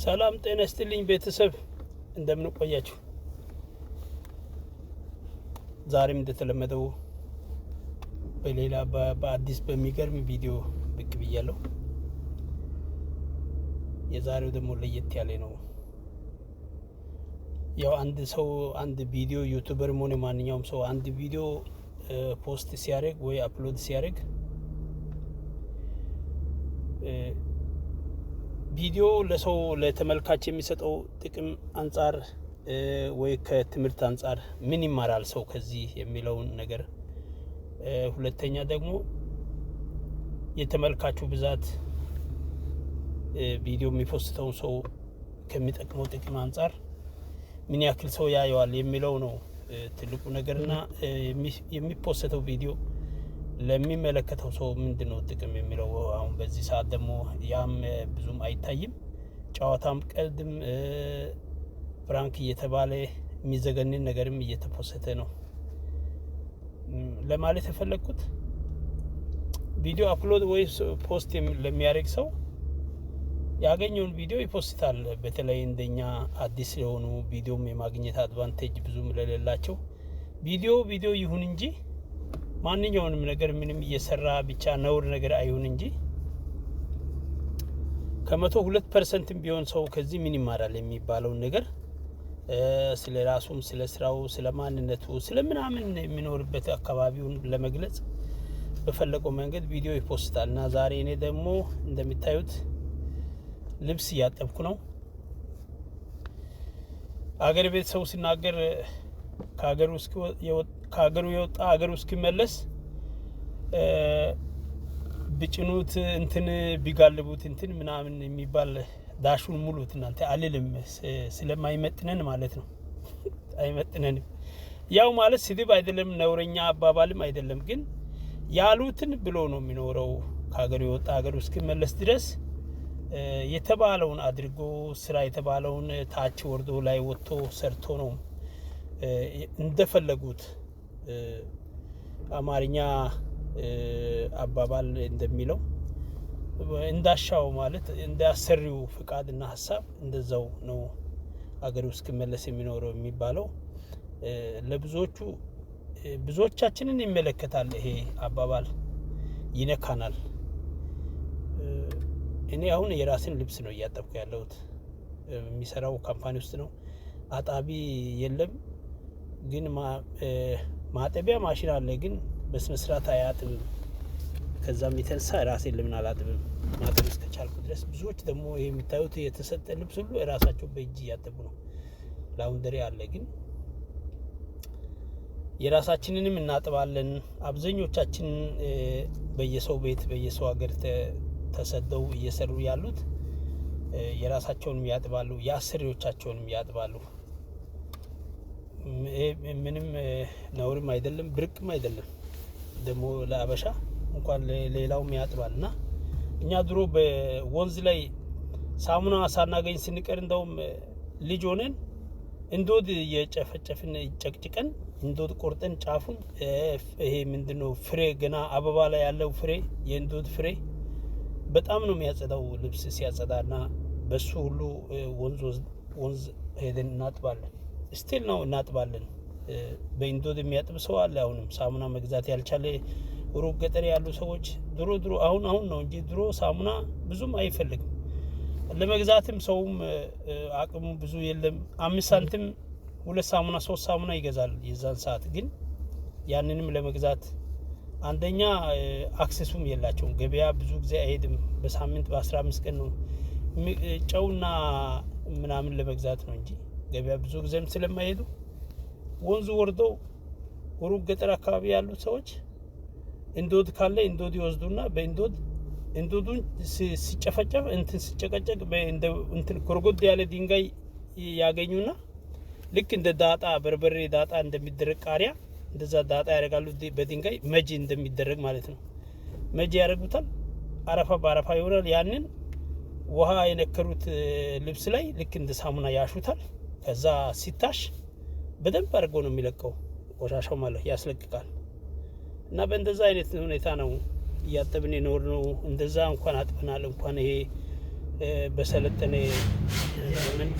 ሰላም ጤና ይስጥልኝ ቤተሰብ እንደምን ቆያችሁ? ዛሬም እንደተለመደው በሌላ በአዲስ በሚገርም ቪዲዮ ብቅ ብያለሁ። የዛሬው ደግሞ ለየት ያለ ነው። ያው አንድ ሰው አንድ ቪዲዮ ዩቲዩበር ሆነ ማንኛውም ሰው አንድ ቪዲዮ ፖስት ሲያደርግ ወይ አፕሎድ ሲያደርግ ቪዲዮ ለሰው ለተመልካች የሚሰጠው ጥቅም አንጻር ወይ ከትምህርት አንጻር ምን ይማራል ሰው ከዚህ የሚለውን ነገር፣ ሁለተኛ ደግሞ የተመልካቹ ብዛት ቪዲዮ የሚፖስተውን ሰው ከሚጠቅመው ጥቅም አንጻር ምን ያክል ሰው ያየዋል የሚለው ነው ትልቁ ነገርና የሚፖስተው ቪዲዮ ለሚመለከተው ሰው ምንድነው ጥቅም የሚለው አሁን በዚህ ሰዓት ደግሞ ያም ብዙም አይታይም። ጨዋታም ቀልድም ፍራንክ እየተባለ የሚዘገንን ነገርም እየተፖሰተ ነው ለማለት የፈለኩት። ቪዲዮ አፕሎድ ወይ ፖስት ለሚያደርግ ሰው ያገኘውን ቪዲዮ ይፖስታል። በተለይ እንደኛ አዲስ የሆኑ ቪዲዮም የማግኘት አድቫንቴጅ ብዙም ለሌላቸው ቪዲዮ ይሁን እንጂ ማንኛውንም ነገር ምንም እየሰራ ብቻ ነውር ነገር አይሁን እንጂ ከ102% ቢሆን ሰው ከዚህ ምን ይማራል የሚባለው ነገር ስለ ራሱም ስለ ስራው ስለ ማንነቱ ስለ ምናምን የሚኖርበት አካባቢውን ለመግለጽ በፈለገው መንገድ ቪዲዮ ይፖስታል። እና ዛሬ እኔ ደግሞ እንደምታዩት ልብስ እያጠብኩ ነው። አገር ቤት ሰው ሲናገር ከሀገሩ የወጣ ሀገሩ እስኪመለስ ብጭኑት እንትን ቢጋልቡት እንትን ምናምን የሚባል ዳሹን ሙሉት እናንተ አልልም ስለማይመጥነን ማለት ነው። አይመጥነንም። ያው ማለት ስድብ አይደለም፣ ነውረኛ አባባልም አይደለም። ግን ያሉትን ብሎ ነው የሚኖረው። ከሀገሩ የወጣ ሀገሩ እስኪመለስ ድረስ የተባለውን አድርጎ ስራ የተባለውን ታች ወርዶ ላይ ወጥቶ ሰርቶ ነው እንደፈለጉት አማርኛ አባባል እንደሚለው እንዳሻው ማለት እንዳሰሪው ፍቃድና ሀሳብ እንደዛው ነው አገር ውስጥ ከመለስ የሚኖረው የሚባለው። ብዙዎቻችንን ይመለከታል። ይሄ አባባል ይነካናል። እኔ አሁን የራስን ልብስ ነው እያጠብኩ ያለሁት። የሚሰራው ካምፓኒ ውስጥ ነው። አጣቢ የለም፣ ግን ማጠቢያ ማሽን አለ፣ ግን በስነ ስርዓት አያጥብም። ከዛም የተነሳ ራሴን ለምን አላጥብም ማጠብ እስከቻልኩ ድረስ። ብዙዎች ደግሞ ይሄ የሚታዩት የተሰጠ ልብስ ሁሉ ራሳቸው በእጅ እያጠቡ ነው። ላውንደሪ አለ፣ ግን የራሳችንንም እናጥባለን። አብዛኞቻችን በየሰው ቤት በየሰው ሀገር ተሰደው እየሰሩ ያሉት የራሳቸውንም ያጥባሉ፣ የአሰሪዎቻቸውንም ያጥባሉ። ምንም ነውርም አይደለም ብርቅም አይደለም። ደግሞ ለአበሻ እንኳን ሌላውም ያጥባል። እና እኛ ድሮ በወንዝ ላይ ሳሙና ሳናገኝ ስንቀር እንደውም ልጅ ሆነን እንዶድ የጨፈጨፍን ጨቅጭቀን እንዶድ ቆርጠን ጫፉን ይሄ ምንድነው ፍሬ ገና አበባ ላይ ያለው ፍሬ የእንዶድ ፍሬ በጣም ነው የሚያጸዳው ልብስ ሲያጸዳና በሱ ሁሉ ወንዝ ሄደን እናጥባለን። ስቲል ነው እናጥባለን። በእንዶድ የሚያጥብ ሰው አለ። አሁንም ሳሙና መግዛት ያልቻለ ሩቅ ገጠር ያሉ ሰዎች ድሮ አሁን ነው እንጂ ድሮ ሳሙና ብዙም አይፈልግም። ለመግዛትም ሰውም አቅሙ ብዙ የለም። 5 ሳንቲም 2 ሳሙና 3 ሳሙና ይገዛል የዛን ሰዓት። ግን ያንንም ለመግዛት አንደኛ አክሰሱም የላቸውም። ገበያ ብዙ ጊዜ አይሄድም። በሳምንት በ15 ቀን ነው ጨውና ምናምን ለመግዛት ነው እንጂ ገበያ ብዙ ጊዜም ስለማይሄዱ ወንዙ ወርደው ሩቅ ገጠር አካባቢ ያሉት ሰዎች እንዶድ ካለ እንዶድ ይወስዱና እንዶዱን ሲጨፈጨፍ እንትን ሲጨቀጨቅ እንትን ኮርጎድ ያለ ድንጋይ ያገኙና ልክ እንደ ዳጣ በርበሬ ዳጣ እንደሚደረግ ቃሪያ እንደዛ ዳጣ ያደርጋሉ። በድንጋይ መጂ እንደሚደረግ ማለት ነው። መጂ ያደርጉታል። አረፋ በአረፋ ይሆናል። ያንን ውሃ የነከሩት ልብስ ላይ ልክ እንደ ሳሙና ያሹታል። ከዛ ሲታሽ በደንብ አድርጎ ነው የሚለቀው። ቆሻሻው ማለት ያስለቅቃል። እና በእንደዛ አይነት ሁኔታ ነው እያጠብን የኖር ነው። እንደዛ እንኳን አጥበናል። እንኳን ይሄ በሰለጠነ ዘመን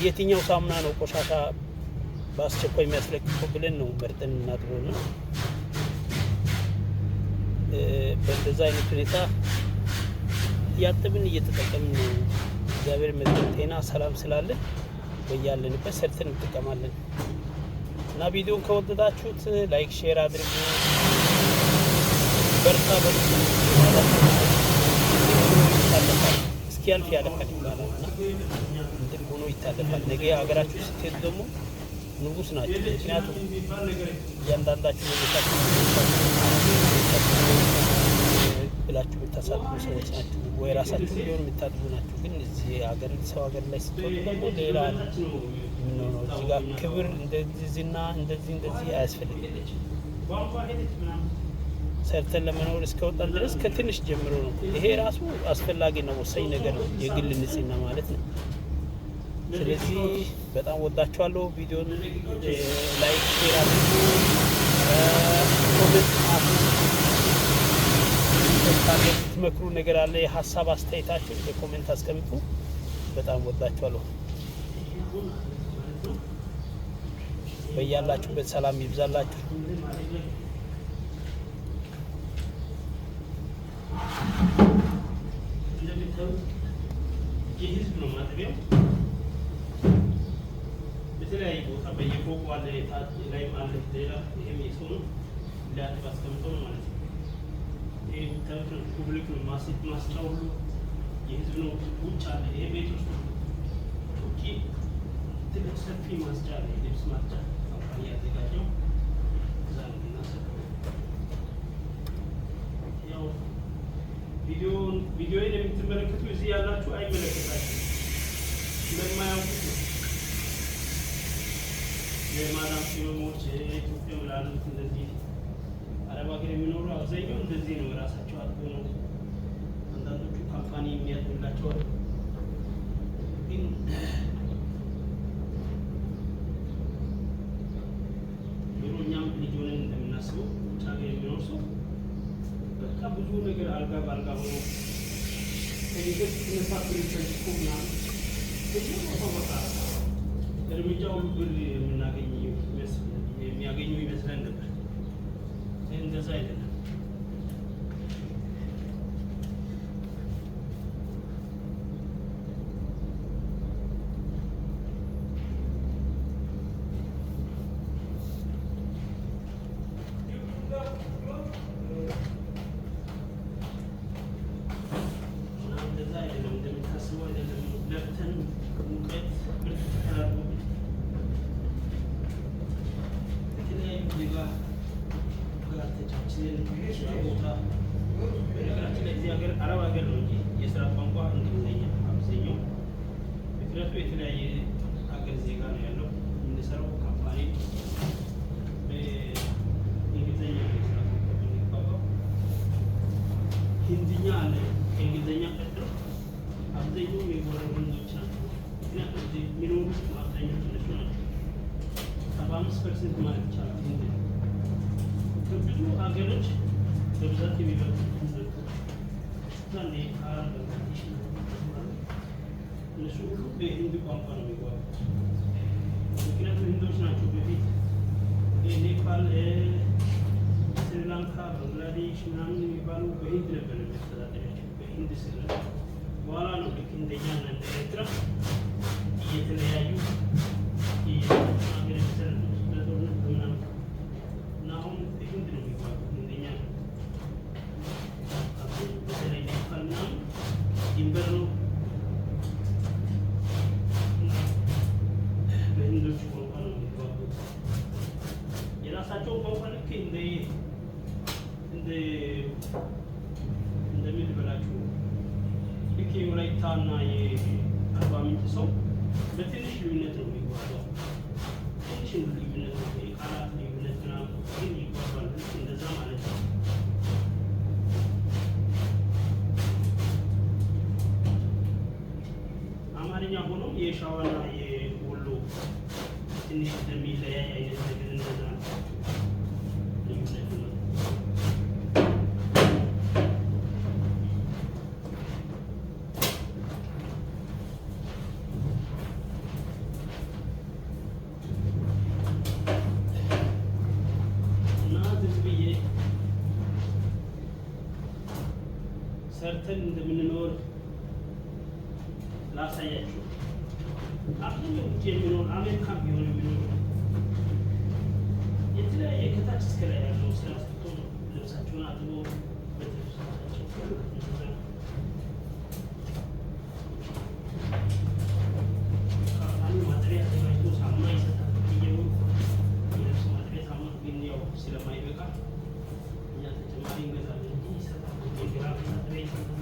የትኛው ሳሙና ነው ቆሻሻ በአስቸኳይ የሚያስለቅቀው ብለን ነው መርጠን እናጥበው ነው። በእንደዛ አይነት ሁኔታ እያጠብን እየተጠቀምን ነው። እግዚአብሔር ይመስገን ጤና ሰላም ስላለ በያለንበት ሰርተን እንጠቀማለን። እና ቪዲዮን ከወደዳችሁት ላይክ ሼር አድርጉ። በርታ በርታ ይታለፋል፣ እስኪያልፍ ያለፋል ይባላል እና እንትን ሆኖ ይታለፋል። ነገ ሀገራችሁ ስትሄዱ ደግሞ ንጉስ ናቸው። ምክንያቱም እያንዳንዳችሁ ቤታችሁ ብላችሁ የምታሳድሩ ሰዎች ናቸው፣ ወይ ራሳችሁ ሊሆን የምታድሩ ናቸው። ግን እዚህ ሀገር ሰው ሀገር ላይ ስትሆኑ ደግሞ ሌላ የምንሆነው እዚህ ጋር ክብር እንደዚህና እንደዚህ አያስፈልግም። ሰርተን ለመኖር እስከወጣን ድረስ ከትንሽ ጀምሮ ነው። ይሄ ራሱ አስፈላጊ ነው፣ ወሳኝ ነገር ነው፣ የግል ንጽህና ማለት ነው። ስለዚህ በጣም ወዳችኋለሁ። ቪዲዮን ላይክ ሼር አድርጉ፣ ኮሜንት የምትመክሩ ነገር አለ፣ የሀሳብ አስተያየታችሁ በኮሜንት አስቀምጡ። በጣም ወዳችኋለሁ። በያላችሁበት ሰላም ይብዛላችሁ። የህዝብ ነው ማጠቢያው። በተለያየ ቦታ በየፎቁ አለ፣ ታች ላይም አለ። ሌላ ይሄም የሰው ነው ሊያጥብ አስቀምጠው ነው ማለት ነው። ይሄ ተብሎ ፑብሊክ ነው ማስጫው ሁሉ የህዝብ ነው። ውጭ አለ፣ ይሄ ቤት ውስጥ ነው። ኦኬ ትልቅ ሰፊ ማስጫ አለ፣ ልብስ ማስጫ ካምፓኒ ያዘጋጀው እዛ ነው እናሰቀው። ያው ቪዲዮውን የምትመለከቱ እዚህ ያላችሁ አይመለከታችሁም፣ ስለማያውቁት ነው። የማዳም ቅመሞች ኢትዮጵያ ላሉት እንደዚህ አረብ ሀገር የሚኖሩ አብዛኛው እንደዚህ ነው። ራሳቸው አጥቦ ነው። አንዳንዶቹ ካምፓኒ የሚያጥብላቸው አሉ። ግን እኛም ልጅ ሆነን እንደምናስበው ውጭ ሀገር የሚኖር ሰው በቃ ብዙ ነገር አልጋ በአልጋ ሆኖ ከቤተሰብ ተነሳት ተንጭቆ ምናምን በቃ እርምጃው ብር የሚያገኙ ይመስለን ነበር። እንደዛ አይደለም። እንደምታስበው አይደለም። ለብተን ሙቀት ብርድ ተከላልፎ የተለያዩ ዜጋ ጋርተቻችንን ስራ ቦታ በነገራችን ላይ እዚህ ሀገር አረብ ሀገር ነው እንጂ የስራ ቋንቋ እንግሊዝኛ አብዛኛው። ምክንያቱ የተለያየ ሀገር ዜጋ ነው ያለው። የምንሰራው ካምፓኒ በእንግሊዝኛ የስራ ቋንቋ ሂንድኛ አለ። ከእንግሊዝኛ ቀጥሎ አብዛኛው የጎረቤት ህንዶች ናቸው። ምክንያቱም የሚኖሩት አብዛኞቹ እነሱ ናቸው። 75% ማለት ይቻላል ህንድ ነው። ከብዙ ሀገሮች በብዛት የሚበሉት ህንዶች እነሱ ሁሉ በህንድ ቋንቋ ነው የሚጓዙት። ምክንያቱም ህንዶች ናቸው በፊት ኔፓል፣ ስሪላንካ፣ ባንግላዴሽ ምናምን የሚባሉ በህንድ ነበር የሚያስተዳደራቸው በህንድ ስር። በኋላ ነው ልክ እንደኛ እና እንደ ኤርትራ እየተለያዩ ሀገር የተሰረቱት በጦርነት በምናምን እና አሁን ህንድ ነው የሚባሉት እንደኛ ነው። በተለይ ኔፓል ምናምን ድንበር ነው በህንዶች ቋንቋ ነው የሚባሉት። የራሳቸው ቋንቋ ልክ እንደምን ልበላችሁ ልክ የወላይታ እና የአርባ ምንጭ ሰው በትንሽ ልዩነት ነው የሚጓጓው። ትንሽ ልዩነት ነው፣ የቃላት ልዩነት ምናምን ግን ይጓጓል። ልክ እንደዛ ማለት ነው። አማርኛ ሆኖ የሸዋና የወሎ ትንሽ እንደሚለያይ አይነት ነገር እንደዛ ነው ልዩነት ነው። ሰርተን እንደምንኖር ላሳያችሁ። አብዛኛው ውጭ የሚኖር አሜሪካን ቢሆን የሚኖር የተለያየ ከታች እስከ ላይ ያለው ስራ ሰርቶ ነው ልብሳቸውን አጥቦ በተሰጣቸው ካምፓኒ ማጠሪያ ተዘጋጅቶ ሳሙና ይሰጣል። እየወሩ የልብስ ማጠሪያ ሳሙና ግን ያው ስለማይበቃ እኛ ተጨማሪ እንገዛለን እንጂ ይሰጣል። የግራ ማጠሪያ ይሰጣል።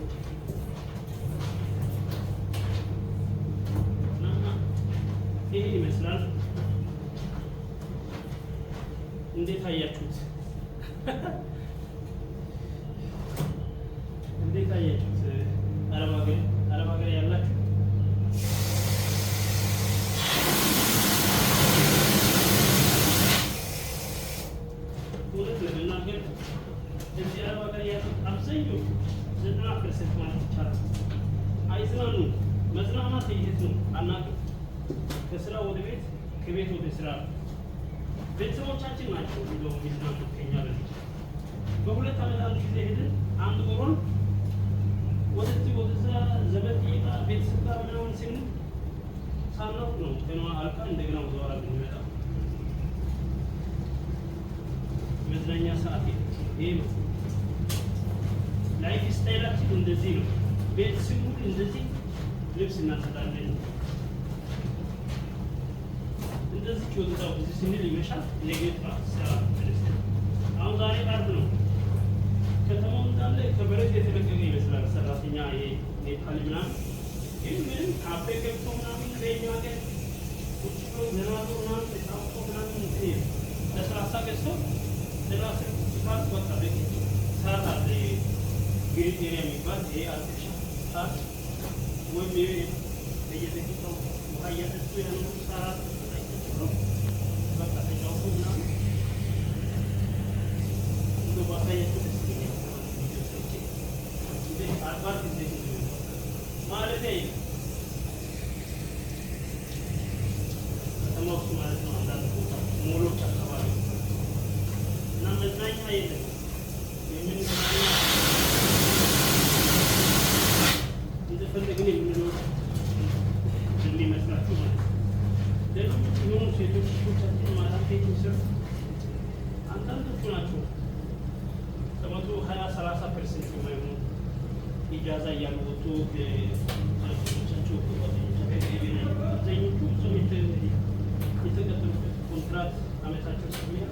ይሄን ይመስላል። እንዴት አያችሁት? እንዴት አያችሁት? አረብ ሀገር ያላችሁ እውነት ለመናገር እዚህ አረብ ሀገር ያሉት አብዛኛው 90% ማለት ይቻላል አይዝናኑም። መዝናናት የት ነው አናውቅም። ከስራ ወደ ቤት፣ ከቤት ወደ ስራ። ቤተሰቦቻችን ናቸው እንደው የሚዝናኑት ከኛ በፊት። በሁለት ዓመት አንድ ጊዜ ሄደን አንድ ወሮን ወደዚህ ወደዛ ዘመድ ይጣ ቤተሰብ ጋር ምናምን ስንል ሳናውቅ ነው ገና አልቃ እንደገና ወደ ኋላ ብንመጣ። መዝናኛ ሰዓት ይሄ ነው። ላይፍ ስታይላችን እንደዚህ ነው። ቤት ስሙል እንደዚህ ልብስ እናሰጣለን። እንደዚህ ወጣው እዚህ ስንል ይመሻል። ነገ ጠዋት ስራ ተነስተን አሁን ዛሬ ዓርብ ነው። ከተማው እንዳለ ከበረት የተለቀቀ ይመስላል። ሰራተኛ የኔፓል ምናምን ግን ምንም ካፌ ገብቶ ምናምን በኛ ሀገር ቁጭ ብሎ ዘናቶ ምናምን ተጫውቶ ምናምን እንትን ለስላሳ ገዝተው ለራስ ስፋት በቃ በቂ ሰዓት አለ። ግሪን ኤሪያ የሚባል ይሄ አርቲፊሻል ሰዓት ወይም በየደቂቃው ውሃ እያጠጡ ያሉ ሰዓት በቃ ተጫውቶ ምናምን እንደው ባሳያችሁ ደስ ይለኛል። አርባ ጊዜ ማለት ከተማ ውስጥ ማለት ነው። አንዳንድ ቦታ ሞሎች አካባቢ እና መዝናኛ የለም። የምንዝናኛ እንደፈለግን የምንኖር እንደሚመስላችሁ ማለት ነው። ሌሎች የሆኑ ሴቶች ልጆቻችን ማዳም ቤት የሚሰሩ አንዳንዶቹ ናቸው። ከመቶ 20-30% የማይሆኑ ኢጃዛ እያሉ ወጡ ቻቸው አብዛኞቹ ሰው የተቀጠሉበት ኮንትራት አመታቸው ስለሚያ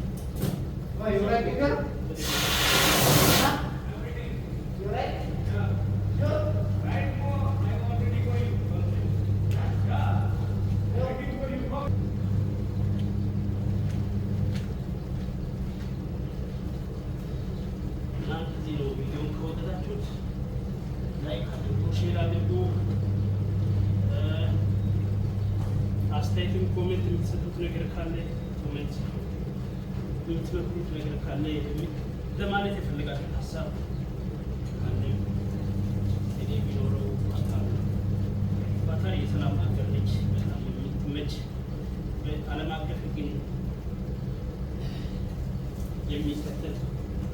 አስተያየትም ኮሜንት የምትሰጡት ነገር ካለ ኮሜንት የምትመክሩት ነገር ካለ ለማለት የፈለጋችሁት ሀሳብ ካለ እኔ ቢኖረው ኳታር የሰላም ሀገር ነች። በጣም የምትመች በዓለም አቀፍ ግን የሚከተል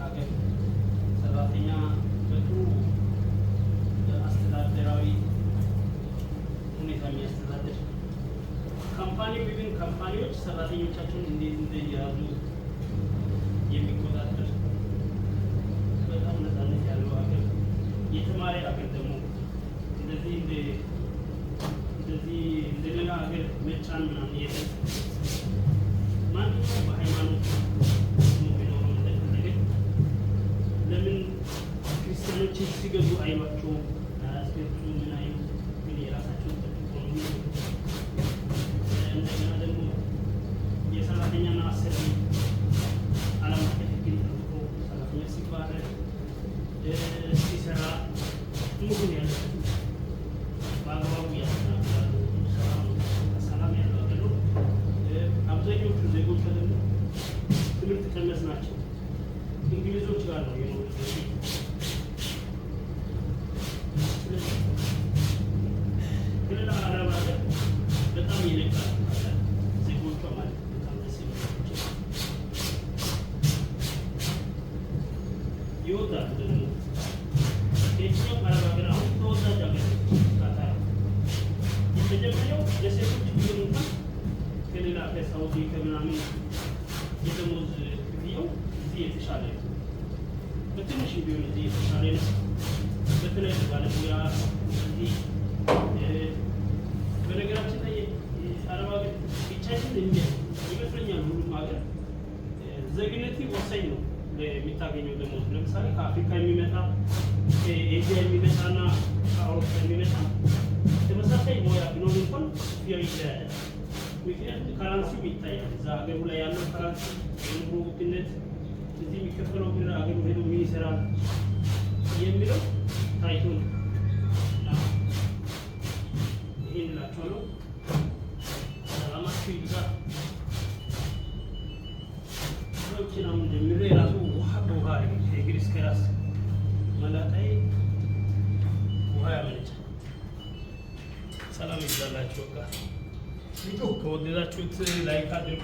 ሀገር ሰራተኛ በጥሩ አስተዳደራዊ ሁኔታ የሚያስተዳድር ካምፓኒዎች ሰራተኞቻቸውን እንዴት እንደያዙ የሚቆጣጠር በጣም ነፃነት ያለው ሀገር፣ የተማሪ ሀገር ደግሞ እንደዚህ እንደሌላ ሀገር መጫን ምናምን የለም። ማንኛውም በሃይማኖት ቢኖረው እንደፈለገ ለምን ክርስቲያኖችን ሲገዙ አይሏቸውም? አያስገዙ ምን አይሉ ግን የራሳቸውን ጠብቆ ነው። እንደገና ደግሞ የሰራተኛና አሰሪ ዓለም አቀፍ ሕግን ጠብቆ ሰራተኛ ሲባረር ሲሰራ መሆን ያለበት በአግባቡ ያስተናግዳሉ። ሰላም ያለው ሀገር ነው። አብዛኞቹ ዜጎች ደግሞ ትምህርት ቀመስ ናቸው። እንግሊዞች ጋር ነው የኖሩት። ከሌላ አረብ ሀገር በጣም ይነቃል ዜጎቿ ማለት በጣም ደስ የሚላቸው ይወጣሉ። ደግሞ የትኛው ከሳውዲ ከምናምን የደሞዝ ክፍያው እዚህ የተሻለ ነው። በትንሽ ቢሆን እዚህ የተሻለ ነው። በተለይ ባለሙያ እዚህ በነገራችን ላይ አረብ ሀገር ብቻችን ይመስለኛል ሁሉም ሀገር ዜግነት ወሳኝ ነው ለሚታገኘው ደሞዝ። ለምሳሌ ከአፍሪካ የሚመጣ ከኤዥያ የሚመጣና ከአውሮፓ የሚመጣ ተመሳሳይ ሙያ ቢኖር እንኳን ክፍያው ይለያያል። ምክንያቱም ከረንሲው ይታያል። እዛ ሀገሩ ላይ ያለው ከረንሲ የኑሮ ውድነት፣ እዚህ የሚከፈለው ብር ሀገሩ ሄዶ ምን ይሰራል የሚለው ታይቶ ነው። ይህን እላችኋለሁ። ሰላማችሁ ይብዛ። ሰዎችን አሁን እንደሚለው የራሱ ውሃ በውሃ እግር እስከ ራስ መላጣይ ውሃ ያመነጫል። ሰላም ይብዛላችሁ። በቃ ከወደዳችሁት ላይክ አድርጉ።